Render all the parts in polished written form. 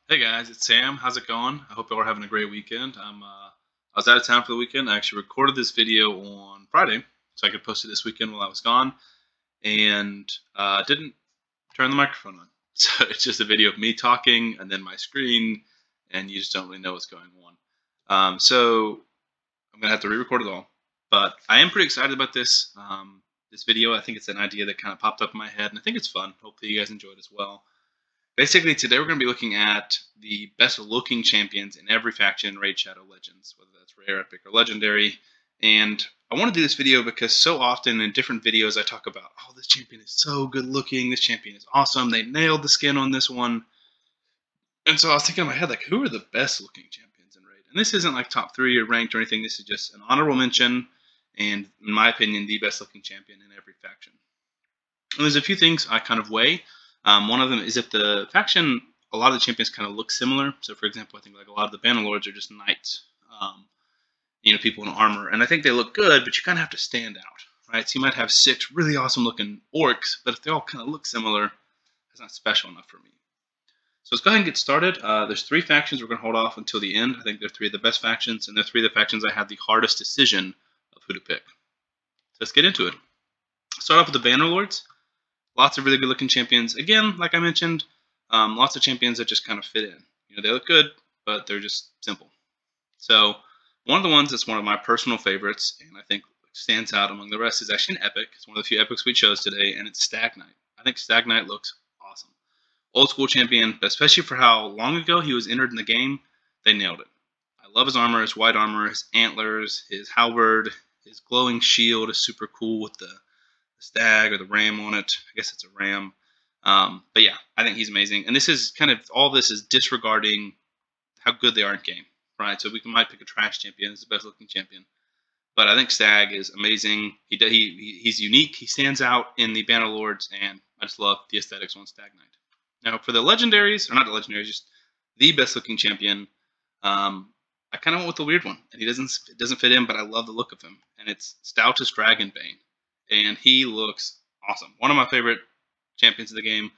Hey guys, it's Sam. How's it going? I hope y'all are having a great weekend. I was out of town for the weekend. I actually recorded this video on Friday, so I could post it this weekend while I was gone, and didn't turn the microphone on. So it's just a video of me talking and then my screen, and you just don't really know what's going on. So I'm gonna have to re-record it all, but I am pretty excited about this video. I think it's an idea that kind of popped up in my head, and I think it's fun. Hopefully you guys enjoy it as well. Basically, today we're going to be looking at the best looking champions in every faction in Raid Shadow Legends, whether that's rare, epic, or legendary. And I want to do this video because so often in different videos I talk about, oh, this champion is so good looking, this champion is awesome, they nailed the skin on this one. And so I was thinking in my head, like, who are the best looking champions in Raid? And this isn't like top 3 or ranked or anything, this is just an honorable mention, and in my opinion, the best looking champion in every faction. And there's a few things I kind of weigh. One of them is if the faction, a lot of the champions kind of look similar. So, for example, I think like a lot of the Bannerlords are just knights, people in armor, and I think they look good, but you kind of have to stand out, right? So you might have 6 really awesome looking orcs, but if they all kind of look similar, that's not special enough for me. So let's go ahead and get started. There's 3 factions we're going to hold off until the end. I think they're 3 of the best factions, and they're 3 of the factions I have the hardest decision of who to pick. So let's get into it. Start off with the Bannerlords. Lots of really good looking champions. Again, like I mentioned, lots of champions that just kind of fit in. They look good, but they're just simple. So one of the ones that's one of my personal favorites, and I think stands out among the rest, is actually an epic. It's one of the few epics we chose today, and it's Stag Knight. I think Stag Knight looks awesome. Old school champion, but especially for how long ago he was entered in the game, they nailed it. I love his armor, his white armor, his antlers, his halberd, his glowing shield is super cool with the stag or the ram on it. I guess it's a ram. But yeah, I think he's amazing. And this is kind of, all this is disregarding how good they are in game, right? So we might pick a trash champion as the best looking champion. But I think Stag is amazing. He's unique. He stands out in the Bannerlords, and I just love the aesthetics on Stag Knight. Now for the legendaries, or not the legendaries, just the best looking champion, I kind of went with the weird one. And it doesn't fit in, but I love the look of him. And it's Stoutest Dragonbane. And he looks awesome. One of my favorite champions of the game.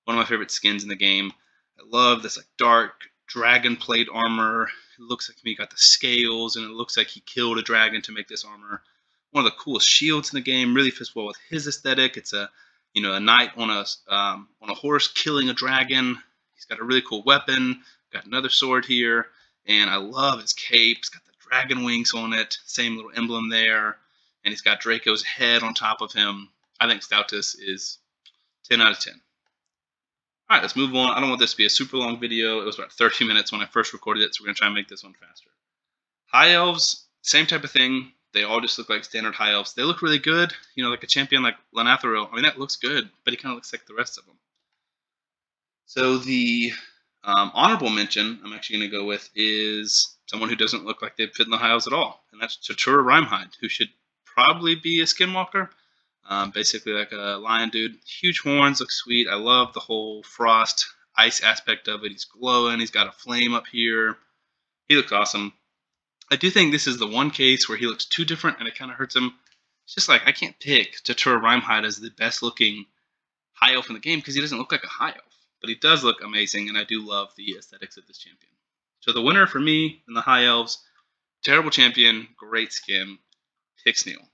One of my favorite skins in the game. I love this like dark dragon plate armor. It looks like he got the scales, and it looks like he killed a dragon to make this armor. One of the coolest shields in the game. Really fits well with his aesthetic. It's a knight on a horse killing a dragon. He's got a really cool weapon. Got another sword here, and I love his cape. It's got the dragon wings on it. Same little emblem there. And he's got Draco's head on top of him. I think Stoutest is 10 out of 10. All right, let's move on. I don't want this to be a super long video. It was about 30 minutes when I first recorded it, so we're going to try and make this one faster. High Elves, same type of thing. They all just look like standard High Elves. They look really good. Like a champion like Lanathril. I mean, that looks good, but he kind of looks like the rest of them. So the honorable mention I'm actually going to go with is someone who doesn't look like they fit in the High Elves at all, and that's Tatura Rhymehide, who should probably be a Skinwalker. Basically like a lion dude. Huge horns, looks sweet. I love the whole frost, ice aspect of it. He's glowing. He's got a flame up here. He looks awesome. I do think this is the one case where he looks too different and it kind of hurts him. It's just like I can't pick Tatura Rhymehide as the best looking high elf in the game because he doesn't look like a high elf. But he does look amazing, and I do love the aesthetics of this champion. So the winner for me in the high elves, terrible champion, great skin, Pixneal.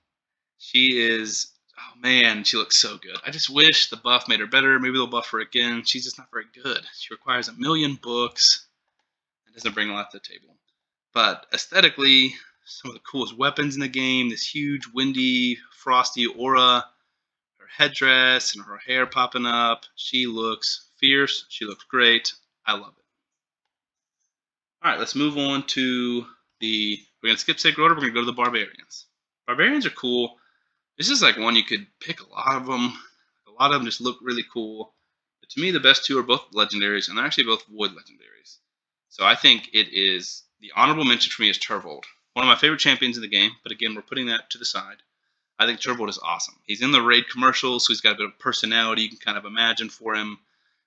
She is, oh man, she looks so good. I just wish the buff made her better. Maybe they'll buff her again. She's just not very good. She requires 1,000,000 books and doesn't bring a lot to the table. But aesthetically, some of the coolest weapons in the game, this huge, windy, frosty aura, her headdress and her hair popping up. She looks fierce. She looks great. I love it. All right, let's move on to we're going to skip sacred order. We're going to go to the Barbarians. Barbarians are cool. This is like one you could pick a lot of them. A lot of them just look really cool. But to me, the best 2 are both legendaries, and they're actually both void legendaries. So I think it is, the honorable mention for me is Turvold. One of my favorite champions in the game, but again, we're putting that to the side. I think Turvold is awesome. He's in the raid commercials, so he's got a bit of personality you can kind of imagine for him.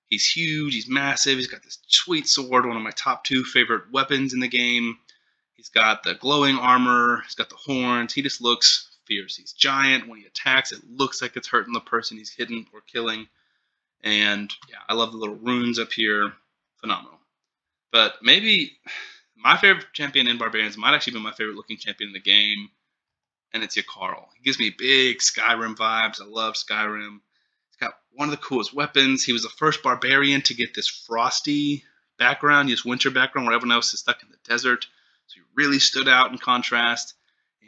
He's huge, he's massive, he's got this sweet sword, one of my top 2 favorite weapons in the game. He's got the glowing armor, he's got the horns, he just looks fierce. He's giant. When he attacks, it looks like it's hurting the person he's hitting or killing. And yeah, I love the little runes up here. Phenomenal. But maybe my favorite champion in Barbarians might actually be my favorite looking champion in the game, and it's Yakarl. He gives me big Skyrim vibes. I love Skyrim. He's got one of the coolest weapons. He was the first Barbarian to get this frosty background, this winter background where everyone else is stuck in the desert. So he really stood out in contrast.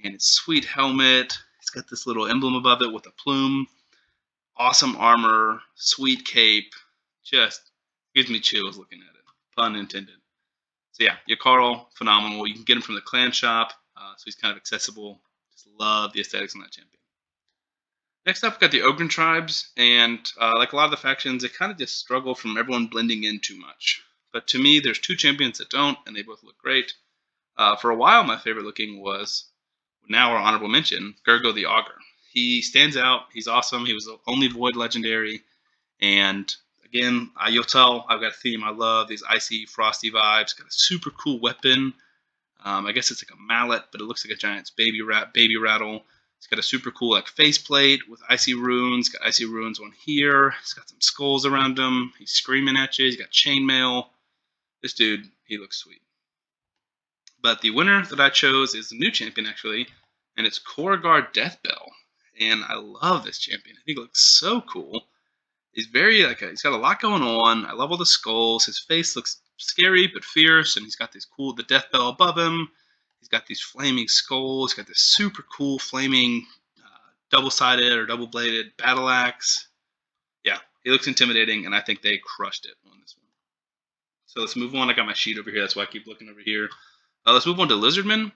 And his sweet helmet. He's got this little emblem above it with a plume. Awesome armor. Sweet cape. Just gives me chills looking at it. Pun intended. So yeah, Yakarl, phenomenal. You can get him from the clan shop. So he's kind of accessible. Just love the aesthetics on that champion. Next up, we've got the Ogryn Tribes. And like a lot of the factions, they kind of just struggle from everyone blending in too much. But to me, there's two champions that don't, and they both look great. For a while, my favorite looking was, now our honorable mention, Gergo the Augur. He stands out. He's awesome. He was the only Void legendary. And again, you'll tell I've got a theme. I love these icy, frosty vibes. Got a super cool weapon. I guess it's like a mallet, but it looks like a giant's baby rattle. It's got a super cool like faceplate with icy runes. Got icy runes on here. It's got some skulls around him. He's screaming at you. He's got chainmail. This dude, he looks sweet. But the winner that I chose is the new champion, actually, and it's Korrigar Deathbell. And I love this champion. I think he looks so cool. He's very, he's got a lot going on. I love all the skulls. His face looks scary but fierce, and he's got the Deathbell above him. He's got these flaming skulls. He's got this super cool flaming double-sided or double-bladed battle axe. Yeah, he looks intimidating, and I think they crushed it on this one. So let's move on. I got my sheet over here. That's why I keep looking over here. Let's move on to Lizardmen.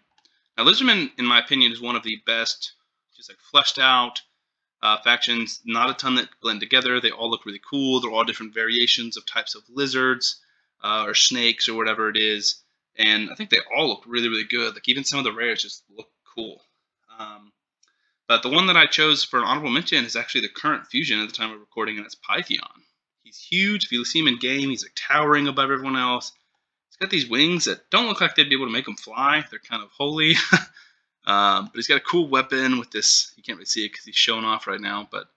Now, Lizardmen, in my opinion, is one of the best, just like fleshed out factions. Not a ton that blend together. They all look really cool. They're all different variations of types of lizards or snakes or whatever it is. And I think they all look really, really good. Like even some of the rares just look cool. But the one that I chose for an honorable mention is actually the current fusion at the time of recording, and it's Pythion. He's huge. If you see him in game, he's like towering above everyone else. Got these wings that don't look like they'd be able to make him fly. They're kind of holy. But he's got a cool weapon with this. You can't really see it because he's showing off right now. But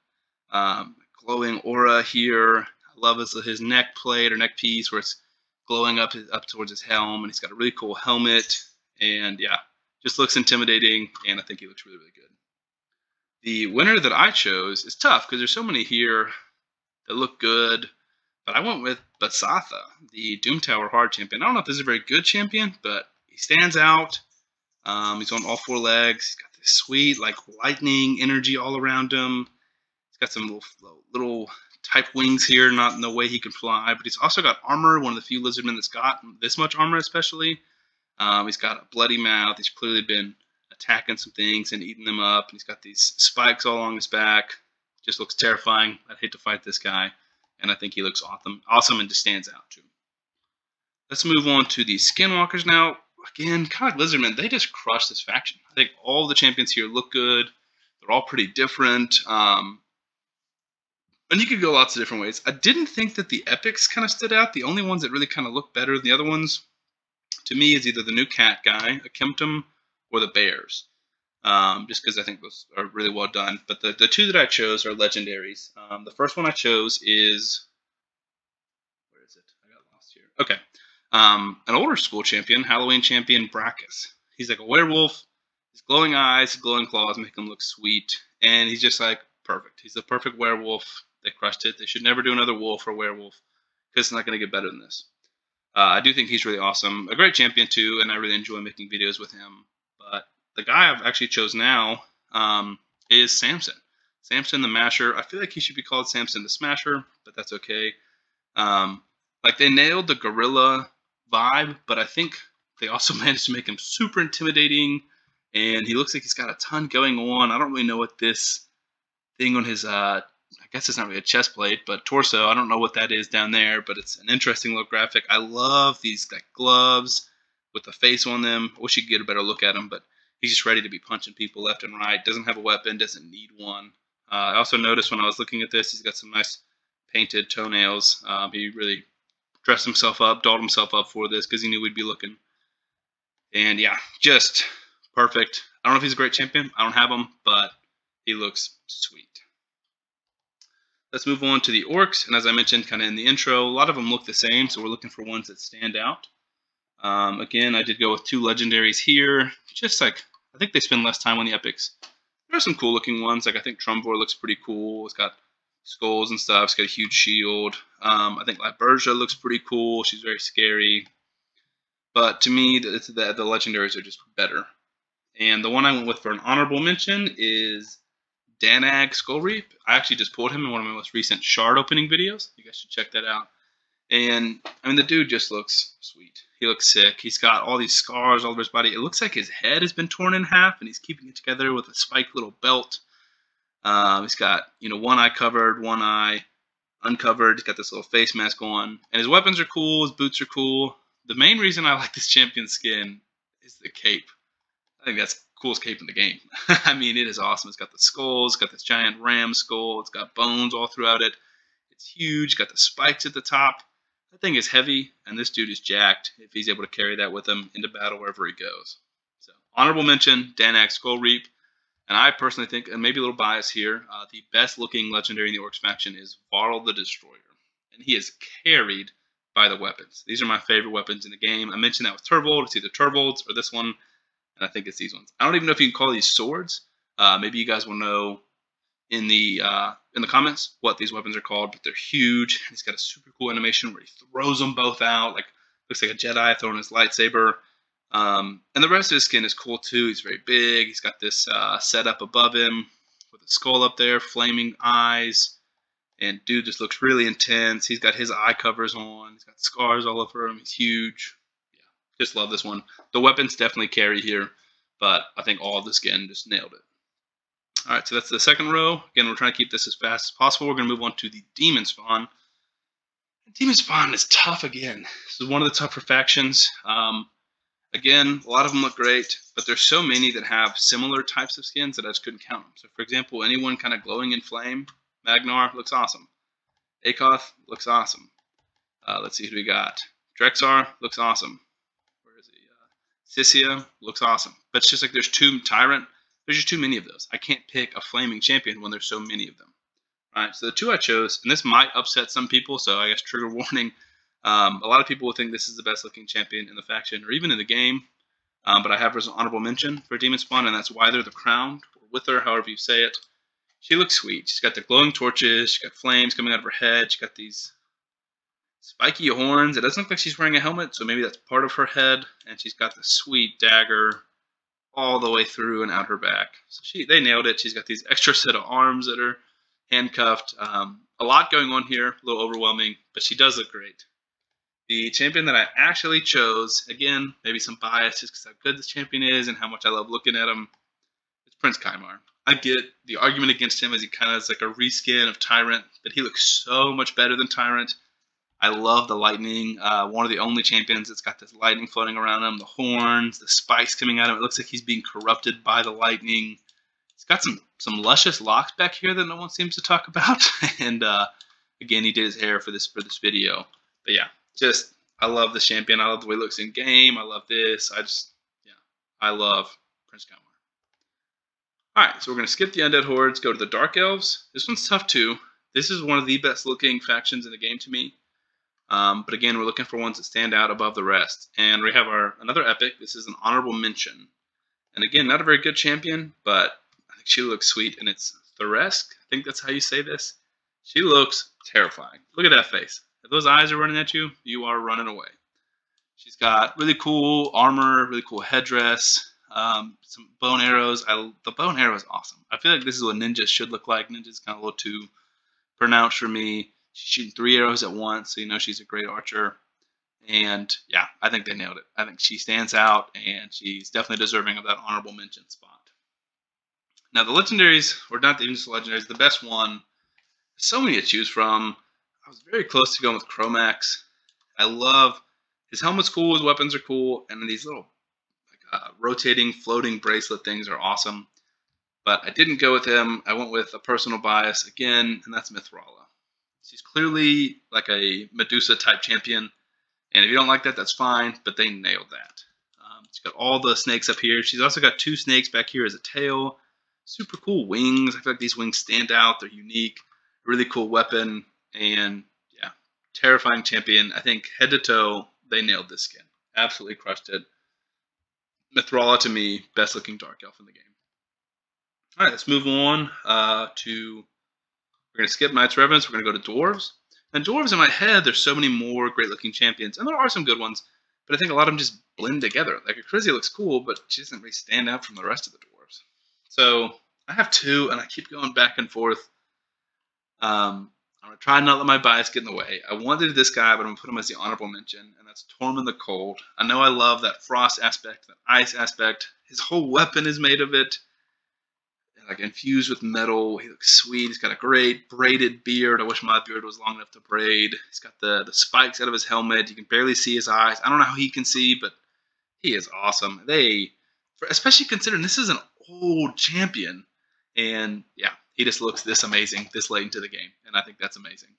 glowing aura here. I love his neck plate or neck piece where it's glowing up towards his helm. And he's got a really cool helmet. And yeah, just looks intimidating. And I think he looks really, really good. The winner that I chose is tough because there's so many here that look good. But I went with Basatha, the Doom Tower hard champion. I don't know if this is a very good champion, but he stands out. He's on all four legs. He's got this sweet, like, lightning energy all around him. He's got some little type wings here, not in the way he can fly. But he's also got armor, one of the few lizardmen that's got this much armor especially. He's got a bloody mouth. He's clearly been attacking some things and eating them up. And he's got these spikes all along his back. Just looks terrifying. I'd hate to fight this guy. And I think he looks awesome and just stands out too. Let's move on to the Skinwalkers now. Again, kind of like Lizardmen, they just crushed this faction. I think all the champions here look good. They're all pretty different. And you could go lots of different ways. I didn't think that the epics kind of stood out. The only ones that really kind of look better than the other ones, to me, is either the new cat guy, Akemtum, or the bears. Just because I think those are really well done. But the two that I chose are legendaries. The first one I chose is... Where is it? I got lost here. Okay. An older school champion, Halloween champion, Brachus. He's like a werewolf. His glowing eyes, glowing claws make him look sweet. And he's just like perfect. He's the perfect werewolf. They crushed it. They should never do another wolf or werewolf because it's not going to get better than this. I do think he's really awesome. A great champion too, and I really enjoy making videos with him. But the guy I've actually chose now is Samson. Samson the Masher. I feel like he should be called Samson the Smasher, but that's okay. Like they nailed the gorilla vibe, but I think they also managed to make him super intimidating, and he looks like he's got a ton going on. I don't really know what this thing on his, I guess it's not really a chest plate, but torso. I don't know what that is down there, but it's an interesting little graphic. I love these like gloves with the face on them. I wish you could get a better look at him, but he's just ready to be punching people left and right. Doesn't have a weapon, doesn't need one. I also noticed when I was looking at this, he's got some nice painted toenails. He really dressed himself up, dolled himself up for this because he knew we'd be looking. And yeah, just perfect. I don't know if he's a great champion. I don't have him, but he looks sweet. Let's move on to the orcs. And as I mentioned kind of in the intro, a lot of them look the same, so we're looking for ones that stand out. Again, I did go with 2 legendaries here. Just like, I think they spend less time on the epics. There are some cool looking ones. Like I think Trumvor looks pretty cool. It's got skulls and stuff. It's got a huge shield. I think Libergia looks pretty cool. She's very scary. But to me, the legendaries are just better. And the one I went with for an honorable mention is Danag Skullreap. I actually just pulled him in one of my most recent shard opening videos. You guys should check that out. And, I mean, the dude just looks sweet. He looks sick. He's got all these scars all over his body. It looks like his head has been torn in half, and he's keeping it together with a spiked little belt. He's got, one eye covered, one eye uncovered. He's got this little face mask on. And his weapons are cool. His boots are cool. The main reason I like this champion skin is the cape. I think that's the coolest cape in the game. I mean, it is awesome. It's got the skulls. It's got this giant ram skull. It's got bones all throughout it. It's huge. It's got the spikes at the top. That thing is heavy, and this dude is jacked if he's able to carry that with him into battle wherever he goes. So, honorable mention, Danag Skullreap. And I personally think, and maybe a little bias here, the best looking legendary in the Orcs faction is Varl the Destroyer. And he is carried by the weapons. These are my favorite weapons in the game. I mentioned that with Turvold. It's either Turvolds or this one, and I think it's these ones. I don't even know if you can call these swords. Maybe you guys will know in the comments what these weapons are called, but they're huge. He's got a super cool animation where he throws them both out, like looks like a Jedi throwing his lightsaber. And the rest of his skin is cool too. He's very big. He's got this setup above him with a skull up there, flaming eyes, and dude just looks really intense. He's got his eye covers on. He's got scars all over him. He's huge. Yeah, just love this one. The weapons definitely carry here, but I think all of the skin just nailed it. All right, so that's the second row. Again, we're trying to keep this as fast as possible. We're going to move on to the Demon Spawn. Demon Spawn is tough again. This is one of the tougher factions. Again, a lot of them look great, but there's so many that have similar types of skins that I just couldn't count them. So, for example, anyone kind of glowing in flame, Magnar looks awesome. Akoth looks awesome. Let's see who we got. Drexar looks awesome. Where is he? Sissia looks awesome. But it's just like there's Tyrant. There's just too many of those. I can't pick a flaming champion when there's so many of them. All right, so the 2 I chose, and this might upset some people, so I guess trigger warning. A lot of people will think this is the best looking champion in the faction or even in the game, but I have as an honorable mention for Demon Spawn, and that's Wither the Crowned, or Wither, however you say it. She looks sweet. She's got the glowing torches, she's got flames coming out of her head, she's got these spiky horns. It doesn't look like she's wearing a helmet, so maybe that's part of her head, and she's got the sweet dagger all the way through and out her back. So they nailed it. She's got these extra set of arms that are handcuffed. A lot going on here, a little overwhelming, but she does look great. The champion that I actually chose, again, maybe some bias just because how good this champion is and how much I love looking at him, it's Prince Kymar. I get the argument against him as he kind of has like a reskin of Tyrant, but he looks so much better than Tyrant. I love the lightning. One of the only champions that's got this lightning floating around him, the horns, the spikes coming at him. It looks like he's being corrupted by the lightning. He's got some luscious locks back here that no one seems to talk about. And again, he did his hair for this video. But yeah, just I love this champion. I love the way he looks in game. I love this. I love Prince Kymar. All right, so we're going to skip the Undead Hordes, go to the Dark Elves. This one's tough too. This is one of the best looking factions in the game to me. But again, we're looking for ones that stand out above the rest. And we have another epic. This is an honorable mention. And again, not a very good champion, but I think she looks sweet. And it's Thoresk. I think that's how you say this. She looks terrifying. Look at that face. If those eyes are running at you, you are running away. She's got really cool armor, really cool headdress, some bow and arrows. The bow and arrow is awesome. I feel like this is what ninjas should look like. Ninja's kind of a little too pronounced for me. She's shooting 3 arrows at once, so you know she's a great archer. And yeah, I think they nailed it. I think she stands out, and she's definitely deserving of that honorable mention spot. Now the legendaries, or not even just the legendaries, the best one, so many to choose from. I was very close to going with Chromax. I love his helmet's cool, his weapons are cool, and these little rotating, floating bracelet things are awesome. But I didn't go with him. I went with a personal bias again, and that's Mithrala. She's clearly like a Medusa-type champion, and if you don't like that, that's fine, but they nailed that. She's got all the snakes up here. She's also got 2 snakes back here as a tail. Super cool wings. I feel like these wings stand out. They're unique. Really cool weapon, and yeah, terrifying champion. I think head to toe, they nailed this skin. Absolutely crushed it. Mithrala, to me, best looking Dark Elf in the game. All right, let's move on to... We're going to skip Knights Revenants. We're going to go to Dwarves. And Dwarves, in my head, there's so many more great-looking champions. And there are some good ones, but I think a lot of them just blend together. Like, Acrizia looks cool, but she doesn't really stand out from the rest of the Dwarves. So, I have two, and I keep going back and forth. I'm going to try not to let my bias get in the way. I wanted this guy, but I'm going to put him as the honorable mention, and that's Tormund the Cold. I know I love that frost aspect, that ice aspect. His whole weapon is made of it. Like infused with metal. He looks sweet. He's got a great braided beard. I wish my beard was long enough to braid. He's got the spikes out of his helmet. You can barely see his eyes. I don't know how he can see, but he is awesome. Especially considering this is an old champion, and yeah, he just looks this amazing this late into the game, and I think that's amazing.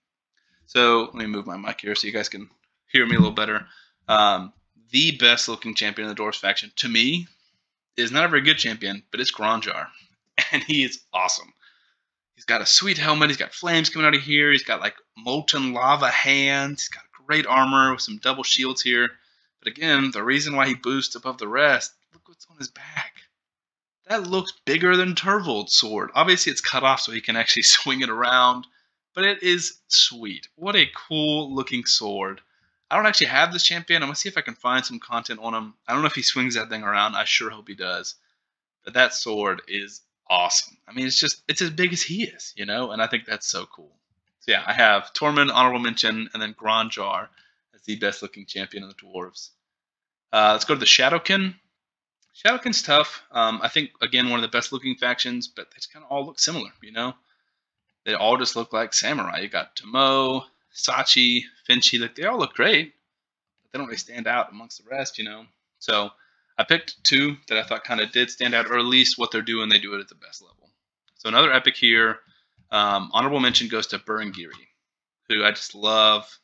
So let me move my mic here so you guys can hear me a little better. The best looking champion in the Dwarves faction, to me, is not a very good champion, but it's Gronjar. And he is awesome. He's got a sweet helmet. He's got flames coming out of here. He's got like molten lava hands. He's got great armor with some double shields here. But again, the reason why he boosts above the rest, look what's on his back. That looks bigger than Turvold's sword. Obviously, it's cut off so he can actually swing it around. But it is sweet. What a cool looking sword. I don't actually have this champion. I'm going to see if I can find some content on him. I don't know if he swings that thing around. I sure hope he does. But that sword is awesome. I mean, it's as big as he is, you know, and I think that's so cool. So yeah, I have Tormund, honorable mention, and then Gronjar as the best looking champion of the Dwarves. Let's go to the Shadowkin. Shadowkin's tough. I think, again, one of the best looking factions, but they just kind of all look similar, you know. They all just look like samurai. You got Tomo, Sachi, Finchi. Like, they all look great, but they don't really stand out amongst the rest, you know. So I picked two that I thought kind of did stand out, or at least what they're doing, they do it at the best level. So another epic here. Honorable mention goes to Burngiri, who I just love.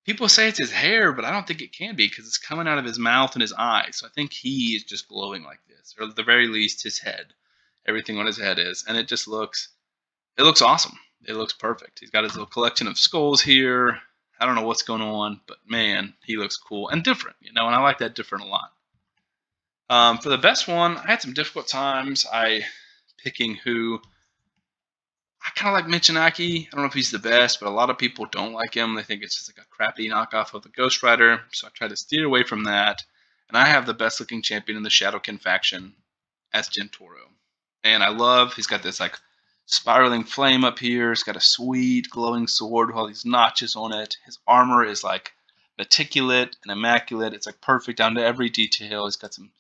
People say it's his hair, but I don't think it can be because it's coming out of his mouth and his eyes. So I think he is just glowing like this, or at the very least his head. Everything on his head is, and it looks awesome. It looks perfect. He's got his little collection of skulls here. I don't know what's going on, but man, he looks cool and different, you know, and I like that different a lot. For the best one, I had some difficult times picking who. I kind of like Michinaki. I don't know if he's the best, but a lot of people don't like him. They think it's just like a crappy knockoff of the Ghost Rider, so I tried to steer away from that. And I have the best looking champion in the Shadowkin faction as Gentoro. And I love, he's got this like spiraling flame up here. He's got a sweet glowing sword with all these notches on it. His armor is like meticulous and immaculate. It's like perfect down to every detail. He's got some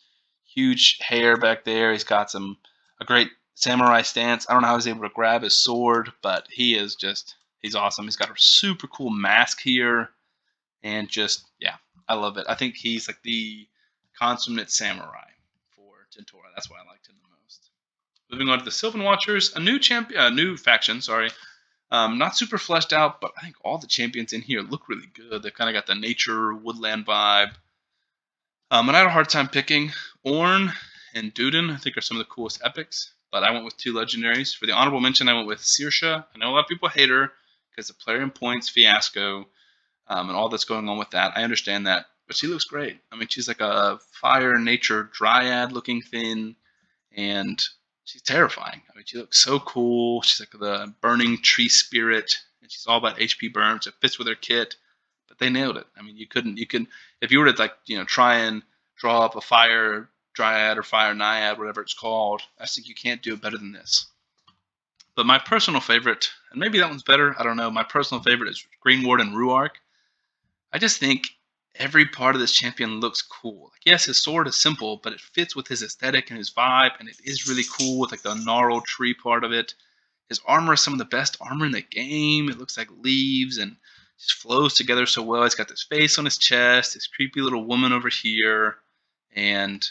huge hair back there. He's got a great samurai stance. I don't know how he's able to grab his sword, but he's awesome. He's got a super cool mask here, and yeah, I love it. I think he's like the consummate samurai for Gentoro. That's why I liked him the most. Moving on to the Sylvan Watchers, a new faction, sorry. Not super fleshed out, but I think all the champions in here look really good. They've kind of got the nature, woodland vibe. And I had a hard time picking. Ornn and Duden, I think, are some of the coolest epics, but I went with two legendaries. For the honorable mention, I went with Saoirse. I know a lot of people hate her because of player and points fiasco and all that's going on with that. I understand that, but she looks great. I mean, she's like a fire nature dryad looking thing, and she's terrifying. I mean, she looks so cool. She's like the burning tree spirit, and she's all about HP burns. It fits with her kit, but they nailed it. I mean, you can if you were to, like, you know, try and draw up a fire dryad or fire naiad, whatever it's called, I think you can't do it better than this. But my personal favorite, and maybe that one's better, I don't know, my personal favorite is Greenward and Ruark. I just think every part of this champion looks cool. Like, yes, his sword is simple, but it fits with his aesthetic and his vibe, and it is really cool with like the gnarled tree part of it. His armor is some of the best armor in the game. It looks like leaves and just flows together so well. He's got this face on his chest, this creepy little woman over here, and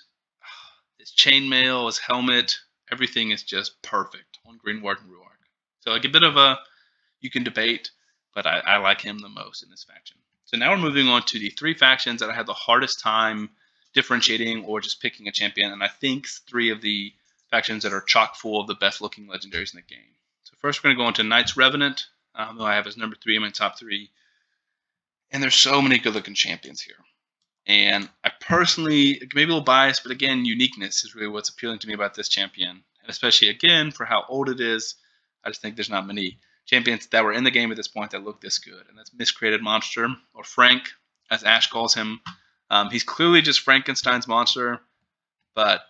his chainmail, his helmet, everything is just perfect on Greenward and Ruark. So like a bit of you can debate, but I like him the most in this faction. So now we're moving on to the three factions that I had the hardest time differentiating or just picking a champion, and I think three of the factions that are chock full of the best looking legendaries in the game. So first we're going to go into Knights Revenant, who I have as number 3 in my top 3. And there's so many good looking champions here. And I personally, maybe a little biased, but again, uniqueness is really what's appealing to me about this champion. And especially, again, for how old it is, I just think there's not many champions that were in the game at this point that look this good. And that's Miscreated Monster, or Frank, as Ash calls him. He's clearly just Frankenstein's monster, but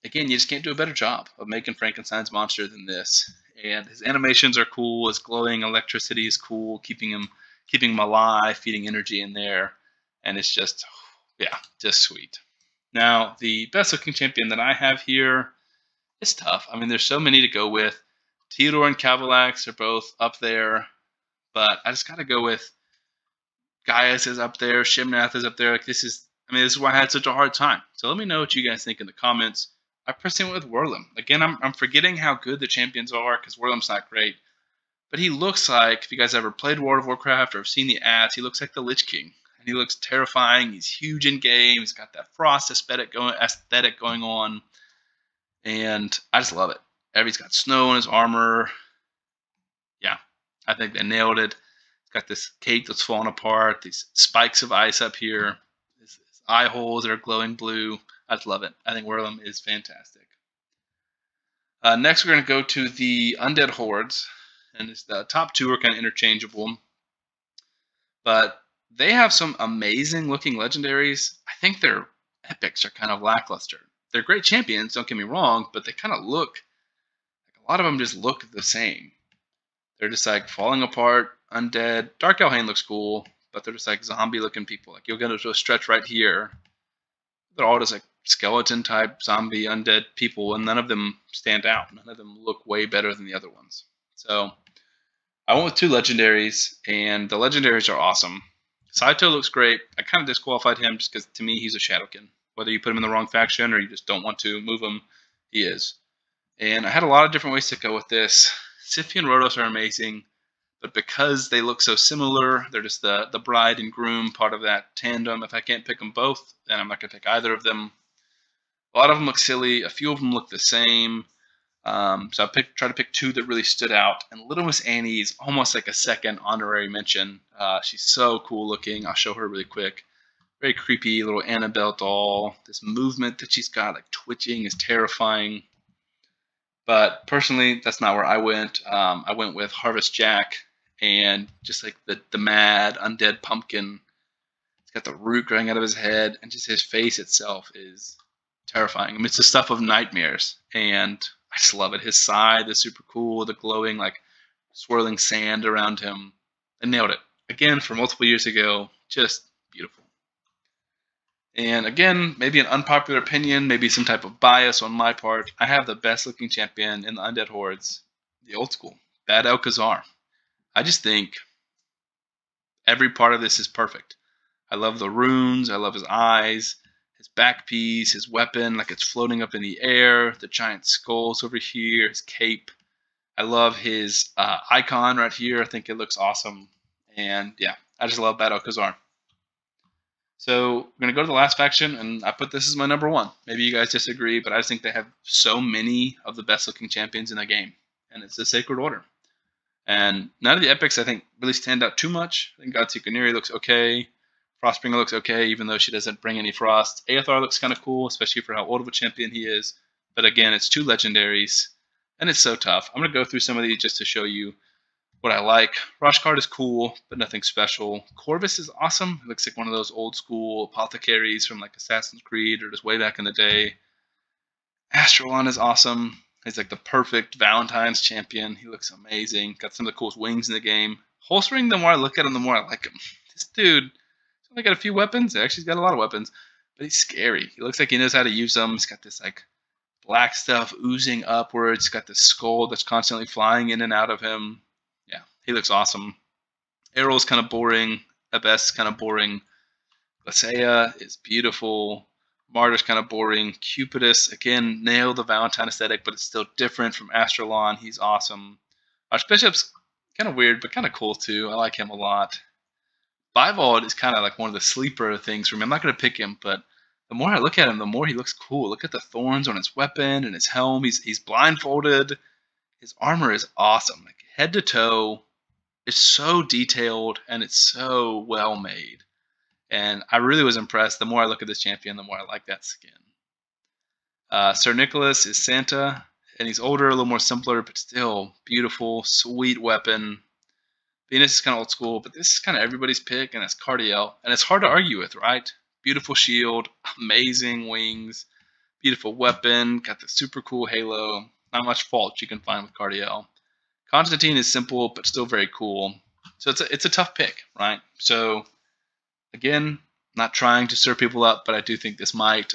again, you just can't do a better job of making Frankenstein's monster than this. And his animations are cool. His glowing electricity is cool, keeping him alive, feeding energy in there. And it's just, yeah, just sweet. Now, the best looking champion that I have here is tough. I mean, there's so many to go with. Theodore and Cavalax are both up there, but I just got to go with Gaius is up there. Shimnath is up there. Like, this is why I had such a hard time. So let me know what you guys think in the comments. I personally went with Werlem. Again, I'm forgetting how good the champions are because Werlem's not great. But he looks like, if you guys ever played World of Warcraft or have seen the ads, he looks like the Lich King. And he looks terrifying. He's huge in game. He's got that frost aesthetic going on. And I just love it. He's got snow in his armor. Yeah, I think they nailed it. He's got this cape that's falling apart. These spikes of ice up here. His eye holes that are glowing blue. I just love it. I think Werlem is fantastic. Next, we're going to go to the Undead Hordes. And the top two are kind of interchangeable. But they have some amazing looking legendaries. I think their epics are kind of lackluster. They're great champions, don't get me wrong, but they kind of look, like a lot of them just look the same. They're just like falling apart, undead. Dark Elhain looks cool, but they're just like zombie looking people. Like you'll get into a stretch right here. They're all just like skeleton type zombie undead people, and none of them stand out. None of them look way better than the other ones. So I went with two legendaries, and the legendaries are awesome. Saito looks great. I kind of disqualified him just because to me he's a Shadowkin. Whether you put him in the wrong faction or you just don't want to move him, he is. And I had a lot of different ways to go with this. Siphi and Rhodos are amazing, but because they look so similar, they're just the bride and groom part of that tandem. If I can't pick them both, then I'm not going to pick either of them. A lot of them look silly. A few of them look the same. So I tried to pick two that really stood out. And Little Miss Annie is almost like a second honorary mention. She's so cool looking. I'll show her really quick. Very creepy little Annabelle doll. This movement that she's got, like twitching, is terrifying. But personally, that's not where I went. I went with Harvest Jack, and just like the mad undead pumpkin. He's got the root growing out of his head, and just his face itself is terrifying. I mean, it's the stuff of nightmares, and I just love it. His side is super cool. The glowing, like swirling sand around him. I nailed it again for multiple years ago. Just beautiful. And again, maybe an unpopular opinion, maybe some type of bias on my part. I have the best looking champion in the Undead Hordes, the old school, Bad Alcazar. I just think every part of this is perfect. I love the runes. I love his eyes, his back piece, his weapon, like it's floating up in the air, the giant skulls over here, his cape. I love his icon right here. I think it looks awesome. And yeah, I just love Bad Alcazar. So we're going to go to the last faction, and I put this as my number one. Maybe you guys disagree, but I just think they have so many of the best-looking champions in the game, and it's the Sacred Order. And none of the epics, I think, really stand out too much. I think Godseeker Neri looks okay. Frostbringer looks okay, even though she doesn't bring any frost. Aethar looks kind of cool, especially for how old of a champion he is. But again, it's two legendaries, and it's so tough. I'm going to go through some of these just to show you what I like. Roshkard is cool, but nothing special. Corvus is awesome. It looks like one of those old school apothecaries from like Assassin's Creed or just way back in the day. Astrolon is awesome. He's like the perfect Valentine's champion. He looks amazing. Got some of the coolest wings in the game. Holstering, the more I look at him, the more I like him. This dude, he's only got a few weapons. Actually, he's got a lot of weapons, but he's scary. He looks like he knows how to use them. He's got this like black stuff oozing upwards. He's got this skull that's constantly flying in and out of him. Yeah, he looks awesome. Errol's kind of boring. Abess kind of boring. Glaceia is beautiful. Martyr's kind of boring. Cupidus, again, nailed the Valentine aesthetic, but it's still different from Astrolon. He's awesome. Archbishop's kind of weird, but kind of cool too. I like him a lot. Bivald is kind of like one of the sleeper things for me. I'm not going to pick him, but the more I look at him, the more he looks cool. Look at the thorns on his weapon and his helm. He's blindfolded. His armor is awesome. Like head to toe. It's so detailed and it's so well made. And I really was impressed. The more I look at this champion, the more I like that skin. Sir Nicholas is Santa, and he's older, a little more simpler, but still beautiful, sweet weapon. Venus is kind of old school, but this is kind of everybody's pick, and it's Cardiel. And it's hard to argue with, right? Beautiful shield, amazing wings, beautiful weapon, got the super cool halo. Not much fault you can find with Cardiel. Constantine is simple, but still very cool. So it's a tough pick, right? So, again, not trying to stir people up, but I do think this might.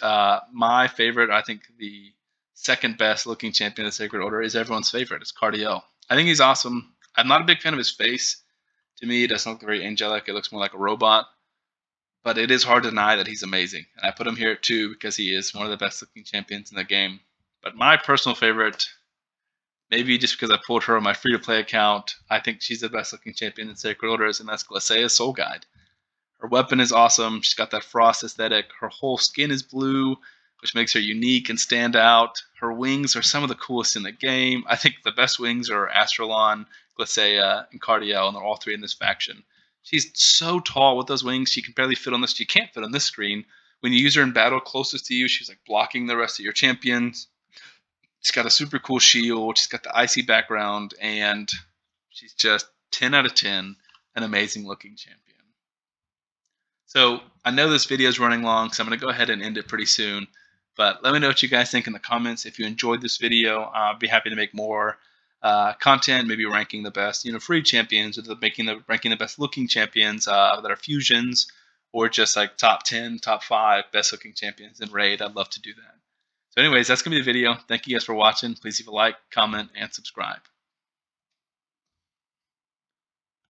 My favorite, I think the second best looking champion of the Sacred Order is everyone's favorite. It's Cardiel. I think he's awesome. I'm not a big fan of his face. To me, it doesn't look very angelic. It looks more like a robot. But it is hard to deny that he's amazing. And I put him here at 2 because he is one of the best looking champions in the game. But my personal favorite, maybe just because I pulled her on my free-to-play account, I think she's the best looking champion in Sacred Orders, and that's Glacea's Soul Guide. Her weapon is awesome. She's got that frost aesthetic. Her whole skin is blue, which makes her unique and stand out. Her wings are some of the coolest in the game. I think the best wings are Astralon, Glacea, and Cardiel, and they're all 3 in this faction. She's so tall with those wings, she can barely fit on this. She can't fit on this screen. When you use her in battle closest to you, she's like blocking the rest of your champions. She's got a super cool shield. She's got the icy background, and she's just 10 out of 10, an amazing looking champion. So I know this video is running long, so I'm going to go ahead and end it pretty soon. But let me know what you guys think in the comments. If you enjoyed this video, I'll be happy to make more content, maybe ranking the best, free champions, or ranking the best looking champions that are fusions, or just like top 10, top 5 best looking champions in Raid. I'd love to do that. So anyways, that's going to be the video. Thank you guys for watching. Please leave a like, comment, and subscribe.